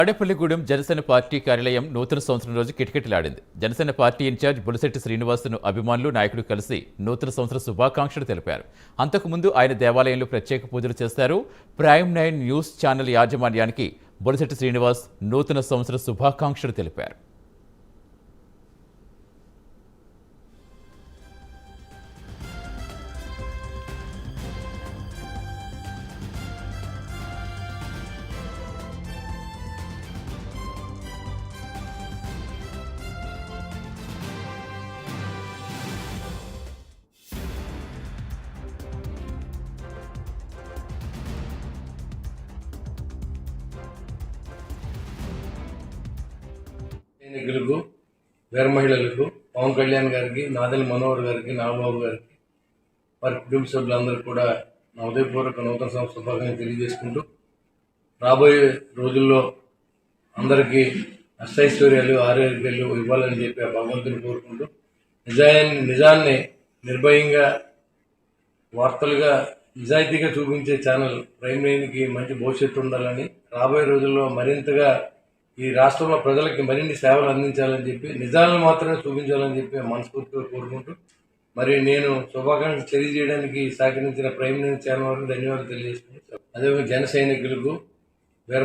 Tadepalligudem Janasena party కార్యాలయం నూతన సంవత్సరం రోజు కిటకిటలాడింది. జనసేన పార్టీ ఇన్ఛార్జ్ బులిశెట్టి శ్రీనివాసును అభిమానులు, నాయకులు కలిసి నూతన సంవత్సర శుభాకాంక్షలు తెలిపారు. అంతకుముందు ఆయన దేవాలయంలో ప్రత్యేక పూజలు చేశారు. ప్రైమ్ 9 న్యూస్ ఛానల్ యాజమాన్యానికి బులిశెట్టి శ్రీనివాస్ నూతన సంవత్సర శుభాకాంక్షలు తెలిపారు. సైనికులకు, వీర మహిళలకు, పవన్ కళ్యాణ్ గారికి, నాదెళ్ల మనోహర్ గారికి, నాగబాబు గారికి, వారి కుటుంబ సభ్యులందరికీ కూడా నా ఉదయపూర్వక నూతన సంవత్సర శుభాకాంక్షలు తెలియజేసుకుంటూ రాబోయే రోజుల్లో అందరికీ అష్టైశ్వర్యాలు, ఆరోగ్యాలు ఇవ్వాలని చెప్పి ఆ భగవంతుని కోరుకుంటూ నిజాన్ని నిర్భయంగా వార్తలుగా నిజాయితీగా చూపించే ఛానల్ ప్రైమ్ 9కి మంచి భవిష్యత్తు ఉండాలని, రాబోయే రోజుల్లో మరింతగా ఈ రాష్ట్రంలో ప్రజలకి మరిన్ని సేవలు అందించాలని చెప్పి, నిజాలను మాత్రమే చూపించాలని చెప్పి మనస్ఫూర్తిగా కోరుకుంటూ, మరి నేను శుభాకాంక్షలు తెలియజేయడానికి సహకరించిన ప్రైమ్ 9 ఛానల్ వారికి ధన్యవాదాలు తెలియజేస్తున్నాను. అదేవిధంగా జన సైనికులకు, వీర